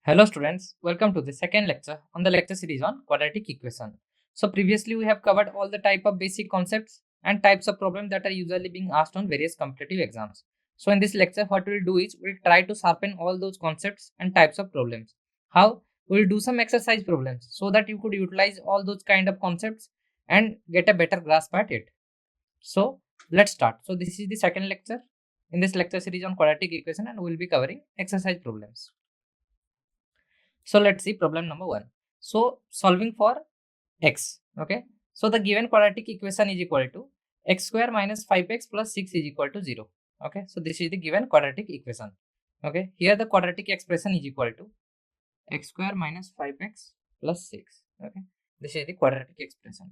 Hello students, welcome to the second lecture on the lecture series on quadratic equation. So previously we have covered all the type of basic concepts and types of problems that are usually being asked on various competitive exams. So in this lecture what we'll do is we'll try to sharpen all those concepts and types of problems. How? We'll do some exercise problems so that you could utilize all those kind of concepts and get a better grasp at it. So let's start. So this is the second lecture in this lecture series on quadratic equation and we'll be covering exercise problems. So let's see problem number 1. So solving for x. Okay. So the given quadratic equation is equal to x square minus 5x plus 6 is equal to 0. Okay. So this is the given quadratic equation. Okay. Here the quadratic expression is equal to x square minus 5x plus 6. Okay. This is the quadratic expression.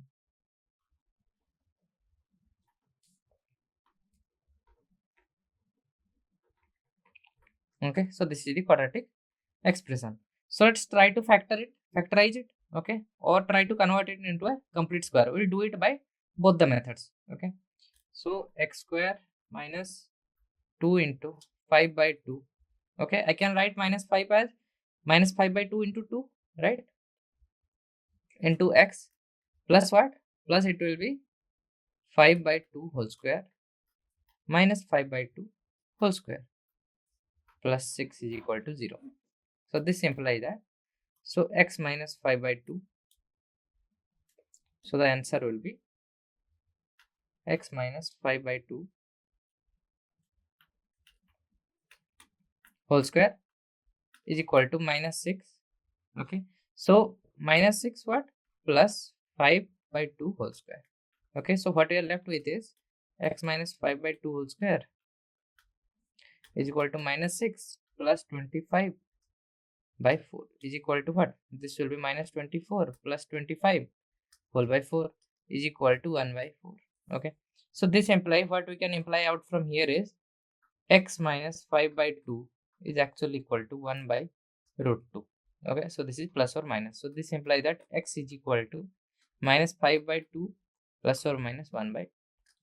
Okay. So this is the quadratic expression. So let's try to factorize it, okay, or try to convert it into a complete square. We'll do it by both the methods, okay. So x square minus 2 into 5 by 2, okay. I can write minus 5 as minus 5 by 2 into 2, right, into x plus what? Plus it will be 5 by 2 whole square minus 5 by 2 whole square plus 6 is equal to 0. So this implies that. So x minus 5 by 2. So the answer will be x minus 5 by 2 whole square is equal to minus 6. Okay. So minus 6 what? Plus 5 by 2 whole square. Okay. So what we are left with is x minus 5 by 2 whole square is equal to minus 6 plus 25 by 4 is equal to what? This will be minus 24 plus 25 whole by 4 is equal to 1 by 4. Okay. So this implies, what we can imply out from here is x minus 5 by 2 is actually equal to 1 by root 2. Okay. So this is plus or minus. So this implies that x is equal to minus 5 by 2 plus or minus 1 by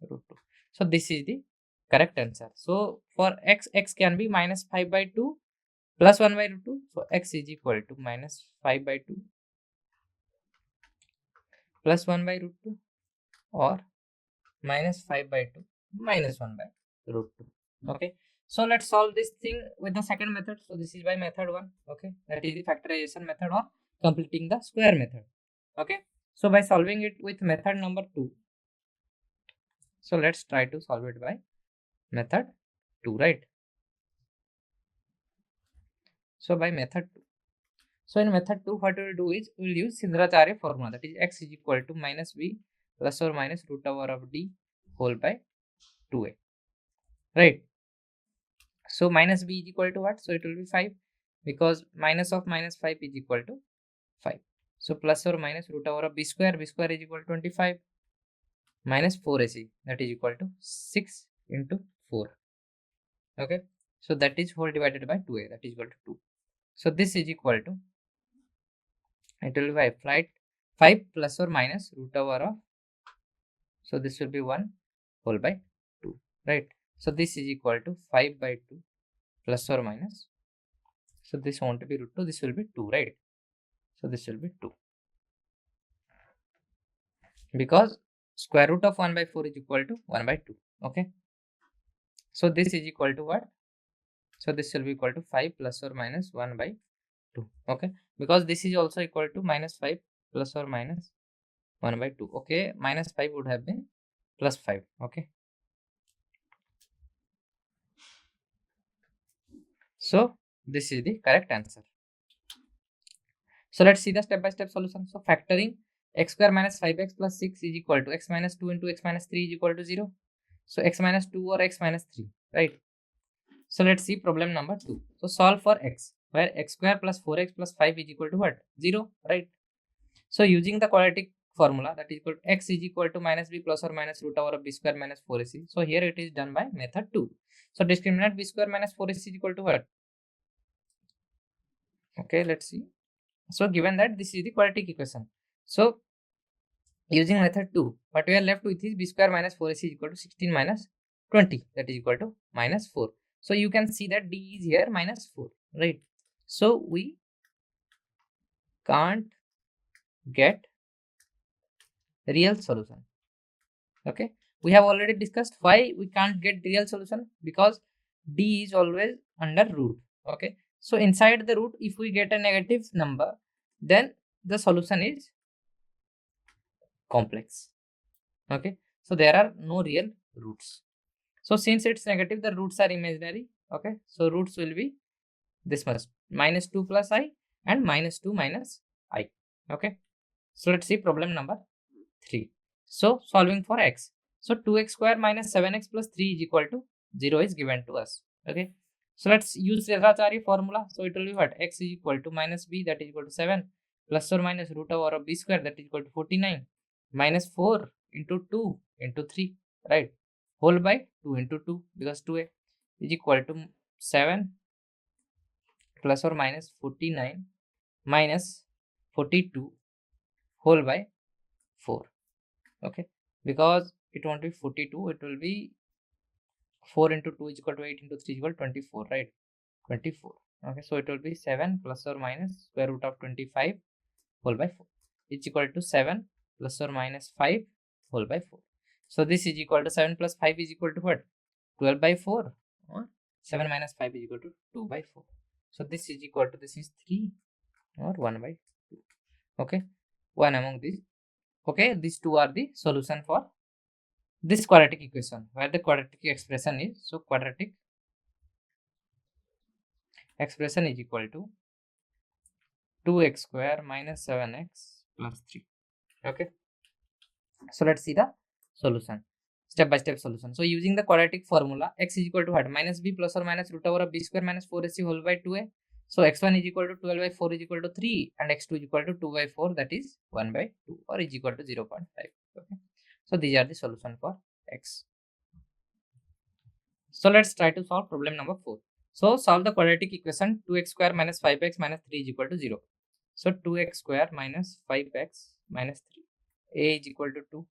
root 2. So this is the correct answer. So for x can be minus 5 by 2 plus 1 by root 2. So x is equal to minus 5 by 2 plus 1 by root 2 or minus 5 by 2 minus 1 by root 2. Okay. So let's solve this thing with the second method. So this is by method 1. Okay. That is the factorization method or completing the square method. Okay. So by solving it with method number 2. So let's try to solve it by method 2, right? So by method 2. So in method 2, what we will do is we will use Sindracharya formula, that is x is equal to minus b plus or minus root over of d whole by 2a, right? So minus b is equal to what? So it will be 5 because minus of minus 5 is equal to 5. So plus or minus root over of b square is equal to 25 minus 4ac, that is equal to 6 into 4. Okay. So that is whole divided by 2a, that is equal to 2. So this is equal to, it will be 5, right? 5 plus or minus root over of, so this will be 1 whole by 2, right? So this is equal to 5 by 2 plus or minus, so this won't be root 2, this will be 2, right? So this will be 2 because square root of 1 by 4 is equal to 1 by 2. Okay. So this is equal to what? So this will be equal to 5 plus or minus 1 by 2. Okay. Because this is also equal to minus 5 plus or minus 1 by 2. Okay. Minus 5 would have been plus 5. Okay. So this is the correct answer. So let's see the step-by-step solution. So factoring x square minus 5x plus 6 is equal to x minus 2 into x minus 3 is equal to 0. So x minus 2 or x minus 3, right? So let's see problem number 2. So solve for x, where x square plus 4x plus 5 is equal to what? 0, right? So using the quadratic formula, that is equal to x is equal to minus b plus or minus root over of b square minus 4ac. So here it is done by method 2. So discriminant b square minus 4ac is equal to what? Okay, let's see. So given that this is the quadratic equation, so using method 2, what we are left with is b square minus 4ac is equal to 16 minus 20, that is equal to minus 4. So you can see that d is here minus 4, right? So we can't get real solution. Okay, we have already discussed why we can't get real solution, because d is always under root. Okay, so inside the root, if we get a negative number, then the solution is complex. Okay, so there are no real roots. So since it's negative, the roots are imaginary. Okay, so roots will be this much, minus 2 plus I and minus 2 minus I. Okay, so let's see problem number 3. So solving for x. So 2x square minus 7x plus 3 is equal to 0 is given to us. Okay, so let's use Syllabus-focused formula. So it will be what? X is equal to minus b, that is equal to 7, plus or minus root over of b square, that is equal to 49, minus 4 into 2 into 3, right? Whole by 2 into 2, because 2a is equal to 7 plus or minus 49 minus 42 whole by 4. Okay, because it won't be 42, it will be 4 into 2 is equal to 8 into 3 is equal to 24, right? 24. Okay, so it will be 7 plus or minus square root of 25 whole by 4 is equal to 7 plus or minus 5 whole by 4. So this is equal to 7 plus 5 is equal to what? 12 by 4, or 7 minus 5 is equal to 2 by 4. So this is equal to, this is 3 or 1 by 2. Okay, one among these. Okay, these two are the solution for this quadratic equation, where the quadratic expression is, so quadratic expression is equal to 2x square minus 7x plus 3. Okay, so let's see the solution, step by step solution. So using the quadratic formula, x is equal to what? Minus b plus or minus root over of b square minus 4ac whole by 2a. So x1 is equal to 12 by 4 is equal to 3, and x2 is equal to 2 by 4, that is 1 by 2, or is equal to 0.5. Okay, so these are the solution for x. So let's try to solve problem number 4. So solve the quadratic equation 2x square minus 5x minus 3 is equal to 0. So 2x square minus 5x minus 3. A is equal to 2.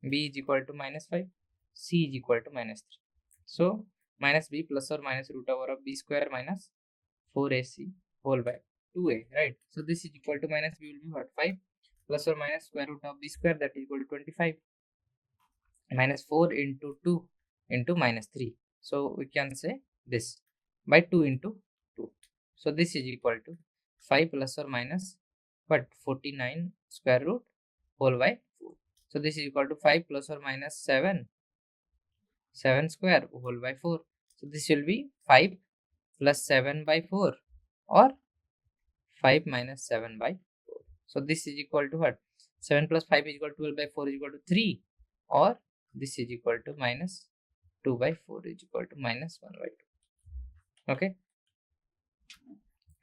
B is equal to minus 5. C is equal to minus 3. So minus b plus or minus root over of b square minus 4ac whole by 2a, right? So this is equal to, minus b will be what? 5 plus or minus square root of b square, that is equal to 25, minus 4 into 2 into minus 3. So we can say this by 2 into 2. So this is equal to 5 plus or minus what? 49 square root whole by 4. So this is equal to 5 plus or minus 7 square whole by 4. So this will be 5 plus 7 by 4, or 5 minus 7 by 4. So this is equal to what? 7 plus 5 is equal to 12 by 4 is equal to 3, or this is equal to minus 2 by 4 is equal to minus 1 by 2. Okay,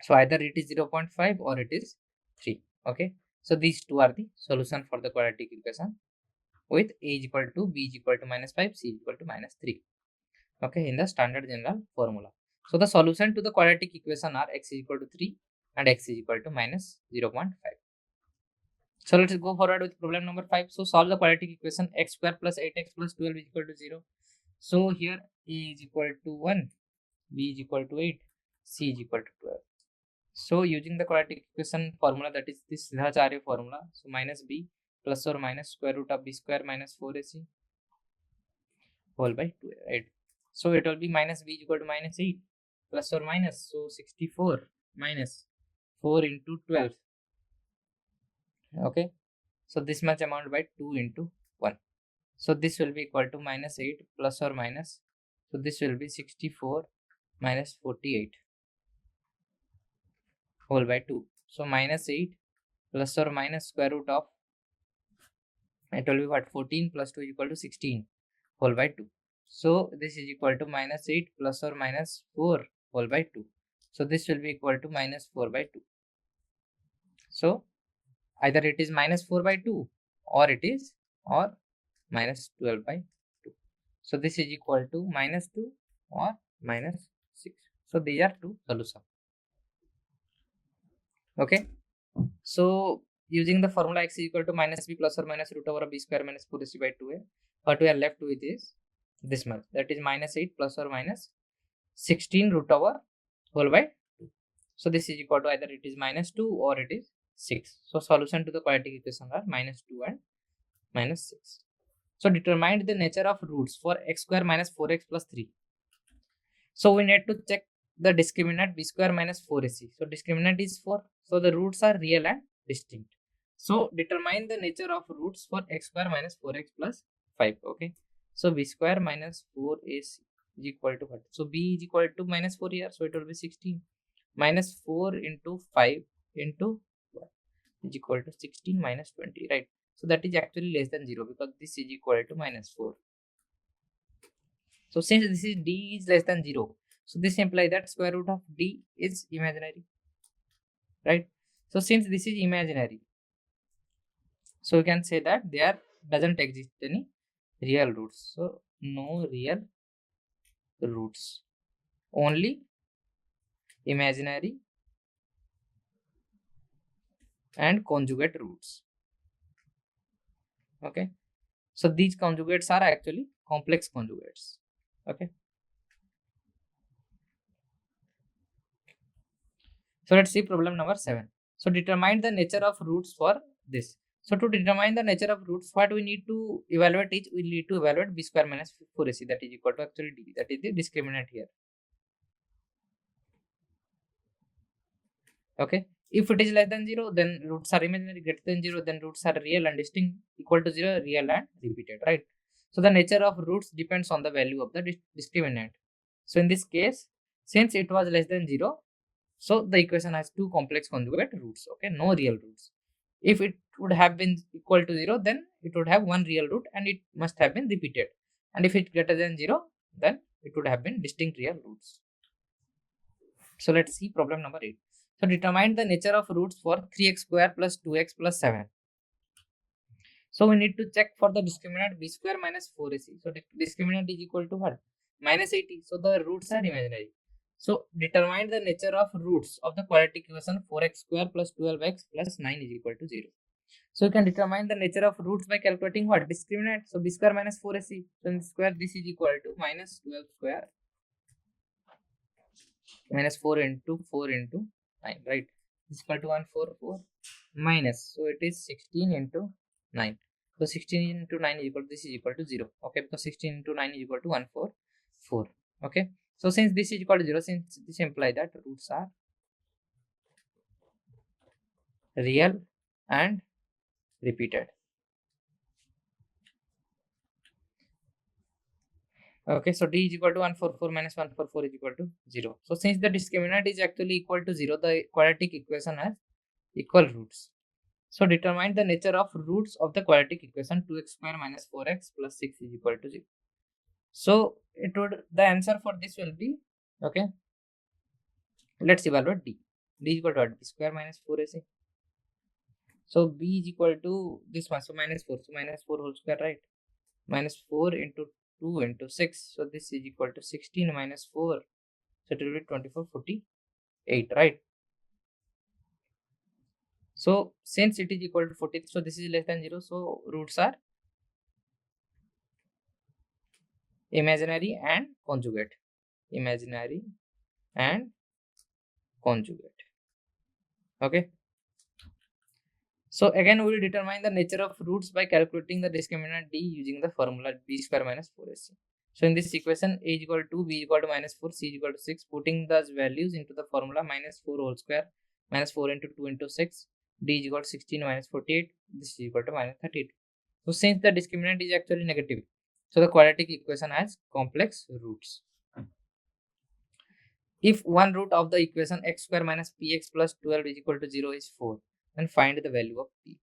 so either it is 0.5 or it is 3. Okay, so these two are the solution for the quadratic equation with a is equal to, b is equal to minus 5, c is equal to minus 3. Okay, in the standard general formula. So the solution to the quadratic equation are x is equal to 3 and x is equal to minus 0.5. So let's go forward with problem number 5. So solve the quadratic equation x square plus 8x plus 12 is equal to 0. So here a is equal to 1, b is equal to 8, c is equal to 12. So using the quadratic equation formula, that is this Syllabus-focused formula, so minus b plus or minus square root of b square minus 4ac whole by 2, right? So it will be minus b is equal to minus 8 plus or minus, so 64 minus 4 into 12. Okay, so this much amount by 2 into 1. So this will be equal to minus 8 plus or minus, so this will be 64 minus 48 whole by 2. So minus 8 plus or minus square root of, it will be what? 14 plus 2 is equal to 16 whole by 2. So this is equal to minus 8 plus or minus 4 whole by 2. So this will be equal to minus 4 by 2. So either it is minus 4 by 2 or it is, or minus 12 by 2. So this is equal to minus 2 or minus 6. So these are two solutions. Okay, so using the formula x is equal to minus b plus or minus root over b square minus 4ac by 2a, what we are left with is this much, that is minus 8 plus or minus 16 root over whole by 2. So this is equal to, either it is minus 2 or it is 6. So solution to the quadratic equation are -2 and -6. So determine the nature of roots for x square minus 4x plus 3. So we need to check the discriminant b square minus 4ac. So discriminant is 4. So the roots are real and distinct. So determine the nature of roots for x square minus 4x plus 5. Okay. So b square minus 4ac is equal to what? So b is equal to minus 4 here. So it will be 16. Minus 4 into 5 into what? Is equal to 16 minus 20. Right. So that is actually less than 0 because this is equal to minus 4. So since this is d is less than 0, so this implies that square root of d is imaginary, right? So since this is imaginary, so we can say that there doesn't exist any real roots. So no real roots, only imaginary and conjugate roots. Okay. So these conjugates are actually complex conjugates. Okay. So let's see problem number 7. So determine the nature of roots for this. So to determine the nature of roots, what we need to evaluate is we need to evaluate b square minus 4ac, that is equal to actually d, that is the discriminant here. Okay. If it is less than 0, then roots are imaginary. Greater than 0, then roots are real and distinct. Equal to 0, real and repeated, right? So the nature of roots depends on the value of the discriminant. So in this case, since it was less than 0, so the equation has two complex conjugate roots. Okay, no real roots. If it would have been equal to 0, then it would have one real root and it must have been repeated. And if it greater than 0, then it would have been distinct real roots. So let's see problem number 8. So determine the nature of roots for 3x square plus 2x plus 7. So we need to check for the discriminant b square minus 4ac. So discriminant is equal to what? Minus 80. So the roots are imaginary. So determine the nature of roots of the quadratic equation 4x square plus 12x plus 9 is equal to 0. So you can determine the nature of roots by calculating what? Discriminant. So b square minus 4ac. So in square this is equal to minus 12 square minus 4 into 9, right? This is equal to 144 minus. So it is 16 into 9. So 16 into 9 is equal to, this is equal to 0. Okay, because 16 into 9 is equal to 144. Okay. So since this is equal to 0, since this implies that roots are real and repeated. Okay, so d is equal to 144 minus 144 is equal to 0. So since the discriminant is actually equal to 0, the quadratic equation has equal roots. So determine the nature of roots of the quadratic equation 2x square minus 4x plus 6 is equal to 0. So it would, the answer for this will be, okay, let's evaluate d. D is equal to what? B square minus 4ac. So b is equal to this one, so minus 4. So minus 4 whole square, right? Minus 4 into 2 into 6. So this is equal to 16 minus 4. So it will be 24, 48, right? So since it is equal to 40, so this is less than 0. So roots are imaginary and conjugate. Imaginary and conjugate. Okay. So again, we will determine the nature of roots by calculating the discriminant d using the formula b square minus 4ac. So in this equation, a is equal to b is equal to minus 4, c is equal to 6. Putting those values into the formula, minus 4 whole square minus 4 into 2 into 6, d is equal to 16 minus 48. This is equal to minus 32. So since the discriminant is actually negative, so the quadratic equation has complex roots. If one root of the equation x square minus px plus 12 is equal to 0 is 4, then find the value of p.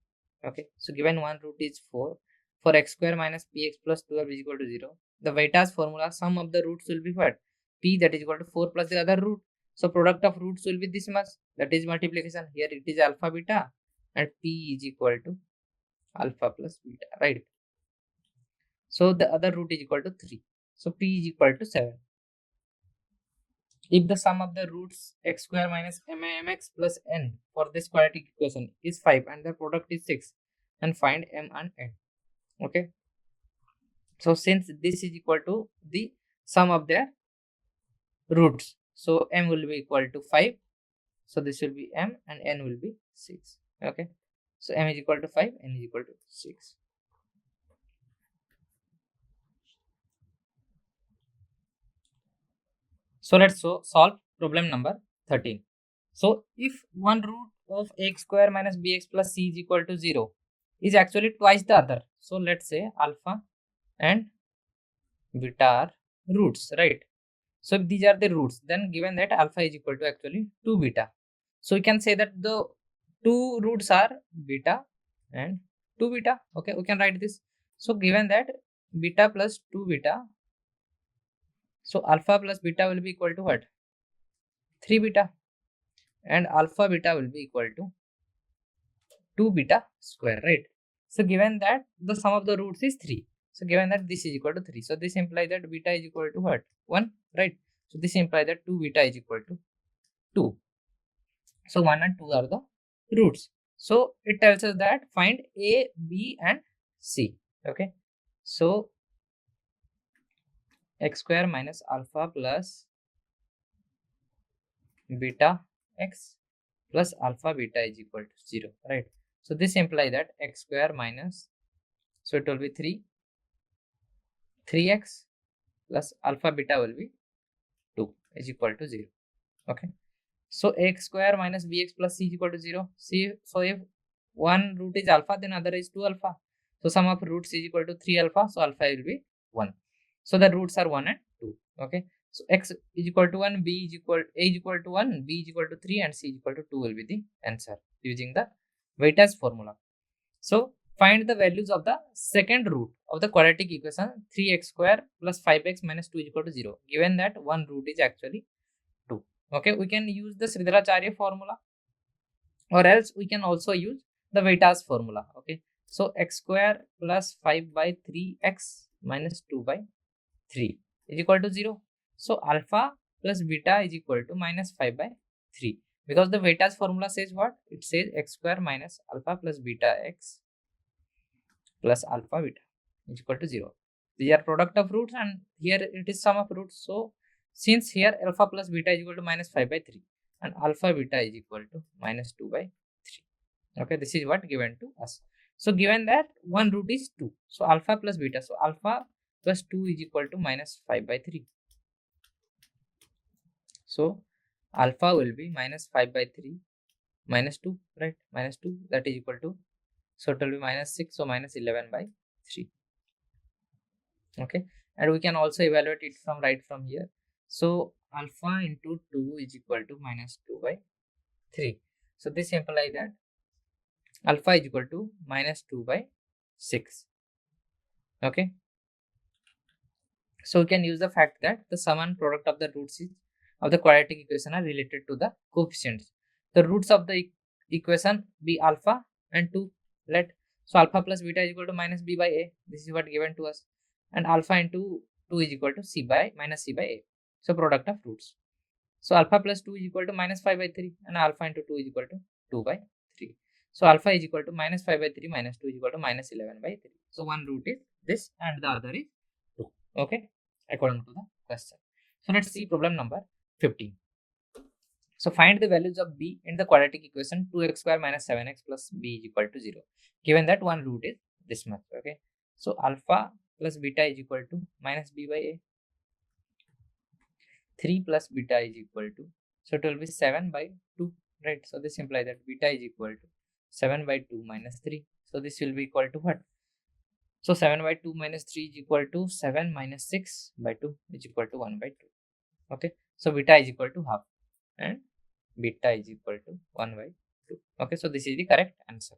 Okay, so given one root is 4, for x square minus px plus 12 is equal to 0, the Vaitas formula, sum of the roots will be what? P, that is equal to 4 plus the other root. So product of roots will be this much, that is multiplication. Here it is alpha beta and p is equal to alpha plus beta, right? So the other root is equal to 3. So p is equal to 7. If the sum of the roots x square minus mx plus n for this quadratic equation is 5 and the product is 6, then find m and n. Okay. So since this is equal to the sum of their roots, so m will be equal to 5. So this will be m and n will be 6. Okay, so m is equal to 5, n is equal to 6. So let's solve problem number 13. So if one root of x square minus bx plus c is equal to 0 is actually twice the other. So let's say alpha and beta are roots, right? So if these are the roots, then given that alpha is equal to actually 2 beta. So we can say that the two roots are beta and 2 beta. Okay, we can write this. So given that beta plus 2 beta, so alpha plus beta will be equal to what? 3 beta, and alpha beta will be equal to 2 beta square, right? So given that the sum of the roots is 3. So given that this is equal to 3. So this implies that beta is equal to what? 1, right? So this implies that 2 beta is equal to 2. So 1 and 2 are the roots. So it tells us that find A, B and C. Okay. So x square minus alpha plus beta x plus alpha beta is equal to 0, right? So this implies that x square minus, so it will be 3x plus alpha beta will be 2 is equal to 0. Okay. So x square minus bx plus c is equal to 0. See, so if one root is alpha, then other is 2 alpha. So sum of roots is equal to 3 alpha. So alpha will be 1. So the roots are 1 and 2. Okay. So x is equal to 1, b is equal, a is equal to 1, b is equal to 3, and c is equal to 2 will be the answer using the weightage formula. So find the values of the second root of the quadratic equation 3x square plus 5x minus 2 is equal to 0. Given that one root is actually 2. Okay, we can use the Sridharacharya formula, or else we can also use the weightage formula. Okay, so x square plus 5 by 3x minus 2 by 3 is equal to 0. So alpha plus beta is equal to minus 5 by 3, because the weightage formula says what? It says x square minus alpha plus beta x plus alpha beta is equal to 0. These are product of roots, and here it is sum of roots. So since here alpha plus beta is equal to minus 5 by 3 and alpha beta is equal to minus 2 by 3. Okay, this is what given to us. So given that one root is 2, so alpha plus beta, so alpha plus 2 is equal to minus 5 by 3. So alpha will be minus 5 by 3 minus 2, right? Minus 2, that is equal to, so it will be minus 6, so minus 11 by 3. Okay, and we can also evaluate it from right from here. So alpha into 2 is equal to minus 2 by 3. So this implies that alpha is equal to minus 2 by 6. Okay, so we can use the fact that the sum and product of the roots of the quadratic equation are related to the coefficients. The roots of the equation be alpha and 2. Let, so alpha plus beta is equal to minus b by a. This is what given to us. And alpha into 2 is equal to c by minus c by a. So product of roots. So alpha plus 2 is equal to minus 5 by 3, and alpha into 2 is equal to 2 by 3. So alpha is equal to minus 5 by 3 minus 2 is equal to minus 11 by 3. So one root is this and the other is 2. Okay, according to the question. So let's see problem number 15. So find the values of b in the quadratic equation 2x square minus 7x plus b is equal to 0. Given that one root is this much. Okay, so alpha plus beta is equal to minus b by a. 3 plus beta is equal to, so it will be 7 by 2, right? So this implies that beta is equal to 7 by 2 minus 3. So this will be equal to what? So 7 by 2 minus 3 is equal to 7 minus 6 by 2 is equal to 1 by 2. Okay, so beta is equal to half and beta is equal to 1 by 2. Okay, so this is the correct answer.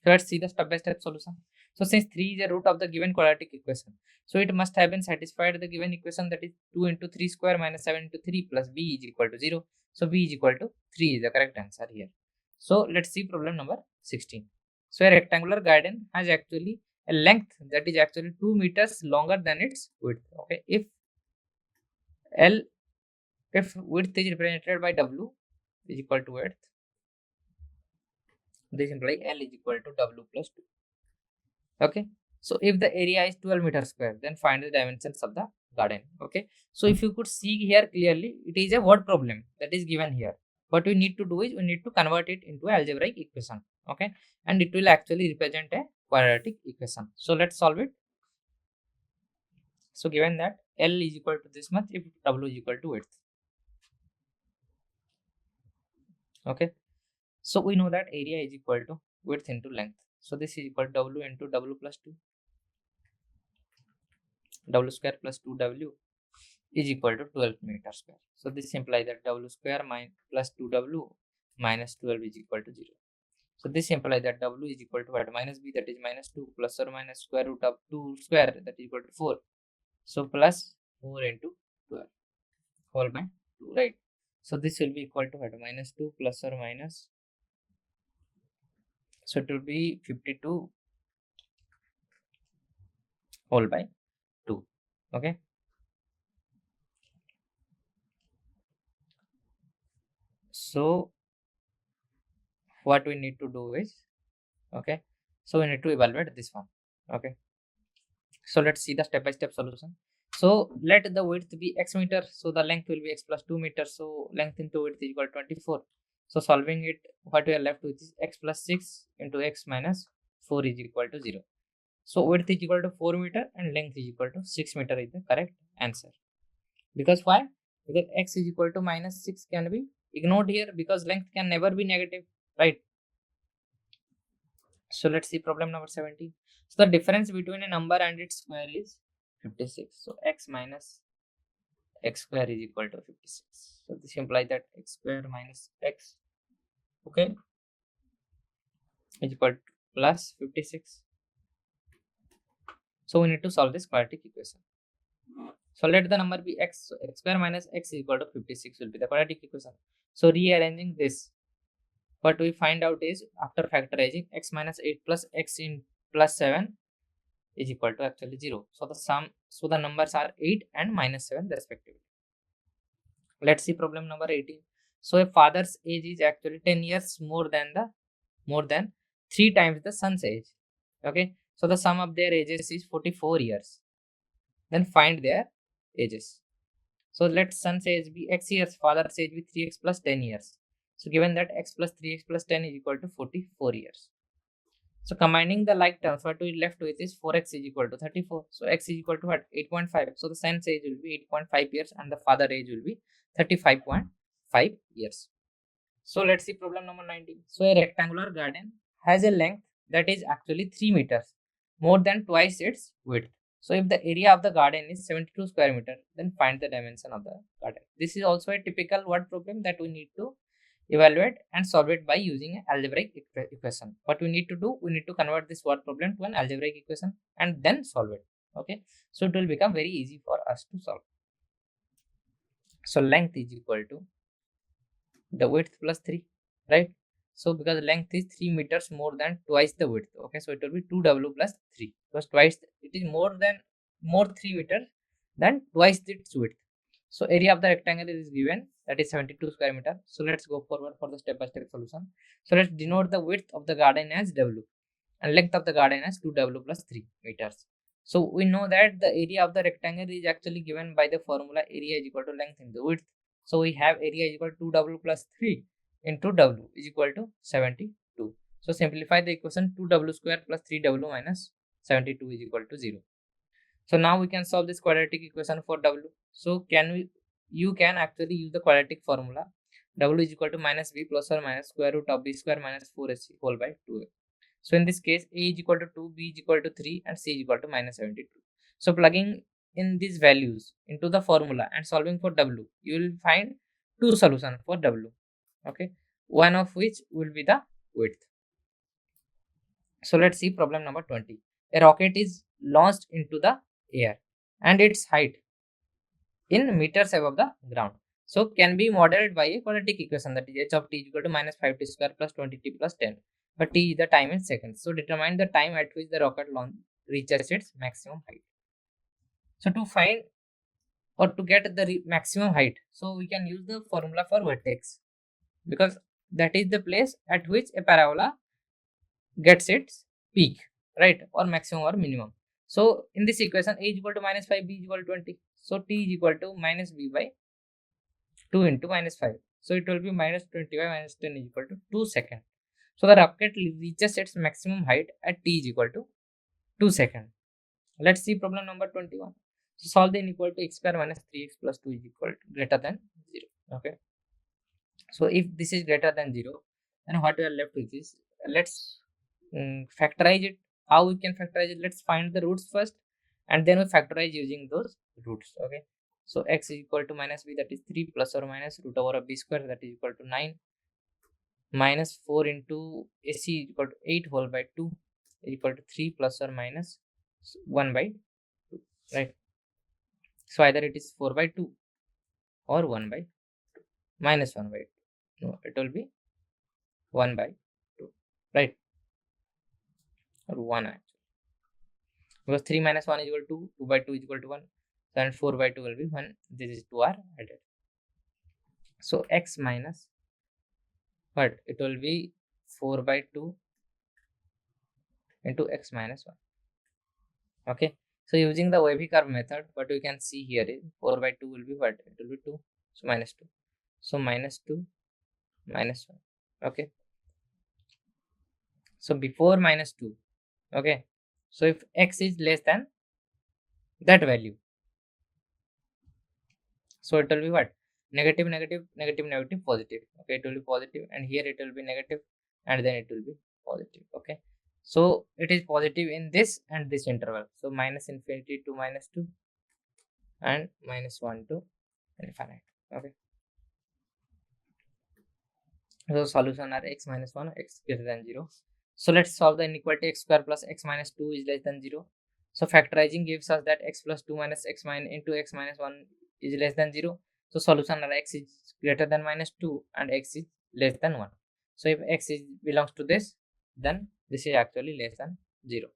So let's see the step-by-step solution. So since 3 is a root of the given quadratic equation, so it must have been satisfied the given equation, that is 2 into 3 square minus 7 into 3 plus b is equal to 0. So b is equal to 3 is the correct answer here. So let's see problem number 16. So a rectangular garden has actually a length that is actually 2 meters longer than its width. Okay, if width is represented by w is equal to width, this implies L is equal to W plus 2. Okay, so if the area is 12 meters square, then find the dimensions of the garden. Okay, so if you could see here clearly, it is a word problem that is given here. what we need to do is we need to convert it into algebraic equation. Okay, and it will actually represent a quadratic equation. So let's solve it. So given that L is equal to this much if W is equal to width. Okay, so we know that area is equal to width into length. So this is equal to W into W plus 2. W square plus 2W is equal to 12 meter square. So this implies that W square plus 2W minus 12 is equal to 0. So this implies that W is equal to what? Minus B, that is minus 2, plus or minus square root of 2 square, that is equal to 4. So plus 4 into 12 whole by 2, right? So this will be equal to what? Minus 2 plus or minus. So it will be 52 whole by 2. Okay. So what we need to do is, okay, so we need to evaluate this one. Okay, so let's see the step-by-step solution. So let the width be x meter, so the length will be x plus 2 meters. So length into width is equal to 24. So solving it, what we are left with is x plus 6 into x minus 4 is equal to 0. So width is equal to 4 meter and length is equal to 6 meter is the correct answer. Because why? Because x is equal to minus 6 can be ignored here because length can never be negative, right? So let's see problem number 17. So the difference between a number and its square is 56. So x minus x square is equal to 56. So this implies that x square minus x, okay, is equal to plus 56. So we need to solve this quadratic equation. So let the number be x. So x square minus x is equal to 56 will be the quadratic equation. So rearranging this, what we find out is after factorizing x minus 8 plus x in plus 7 is equal to actually 0. So the numbers are 8 and minus 7 respectively. Let's see problem number 18. So a father's age is actually 10 years more than 3 times the son's age. Okay, so the sum of their ages is 44 years. Then find their ages. So let son's age be x years, father's age be 3x plus 10 years. So given that x plus 3x plus 10 is equal to 44 years. So combining the like terms, what we left with is 4x is equal to 34. So x is equal to what? 8.5. So the son's age will be 8.5 years and the father age will be 35.5 years. So let's see problem number 19. So a rectangular garden has a length that is actually 3 meters, more than twice its width. So if the area of the garden is 72 square meter, then find the dimension of the garden. This is also a typical word problem that we need to evaluate and solve it by using an algebraic equation. What we need to do, we need to convert this word problem to an algebraic equation and then solve it. Okay, so it will become very easy for us to solve. So length is equal to the width plus 3, right? So because length is 3 meters more than twice the width, okay, so it will be 2w plus 3 because twice it is more 3 meters than twice its width. So area of the rectangle is given, that is 72 square meter. So let's go forward for the step-by-step solution. So let's denote the width of the garden as w and length of the garden as 2w plus 3 meters. So we know that the area of the rectangle is actually given by the formula area is equal to length into width. So we have area is equal to 2w plus 3 into w is equal to 72. So simplify the equation, 2w square plus 3w minus 72 is equal to 0. So now we can solve this quadratic equation for w. So you can actually use the quadratic formula. W is equal to minus b plus or minus square root of b square minus 4ac whole by 2a. So in this case, a is equal to 2, b is equal to 3 and c is equal to minus 72. So plugging in these values into the formula and solving for w, you will find two solutions for w. Okay, one of which will be the width. So let's see problem number 20. A rocket is launched into the air and its height in meters above the ground. So can be modeled by a quadratic equation, that is h of t is equal to minus 5t square plus 20t plus 10. But t is the time in seconds. So determine the time at which the rocket launch reaches its maximum height. So to find or to get the maximum height, so we can use the formula for vertex, because that is the place at which a parabola gets its peak, right, or maximum or minimum. So in this equation, a is equal to minus 5, b is equal to 20. So t is equal to minus b by 2 into minus 5. So it will be minus 25 minus 10 is equal to 2 seconds. So the rocket reaches its maximum height at t is equal to 2 seconds. Let's see problem number 21. So solve the inequality x square minus 3x plus 2 is equal to greater than 0. Okay. So if this is greater than 0, then what we are left with is, let's factorize it. How we can factorize it? Let's find the roots first and then we factorize using those roots. Okay. So x is equal to minus b, that is 3, plus or minus root over of b square, that is equal to 9, minus 4 into ac is equal to 8 whole by 2 is equal to 3 plus or minus 1 by 2, right? So either it is 4 by 2 or 1 by 2, minus 1 by 2. No, it will be 1 by 2, right? Or 1 actually. Because 3 minus 1 is equal to 2 by 2 is equal to 1. And 4 by 2 will be 1. This is 2 are added. So x minus what? It will be 4 by 2 into x minus 1. Okay. So using the wavy curve method, what we can see here is 4 by 2 will be what? It will be 2. So minus 2. So minus 2 minus 1. Okay. So before minus 2. Okay. So if x is less than that value, so it will be what? Negative, negative, negative, negative, positive. Okay, it will be positive, and here it will be negative, and then it will be positive. Okay, so it is positive in this and this interval. So minus infinity to minus 2 and minus 1 to infinite. Okay, so solution are x minus 1, x greater than 0. So let's solve the inequality x square plus x minus 2 is less than 0. So factorizing gives us that x plus 2 minus x minus into x minus 1 is less than 0. So solution are x is greater than minus 2 and x is less than 1. So if x is belongs to this, then this is actually less than 0.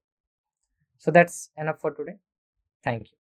So that's enough for today. Thank you.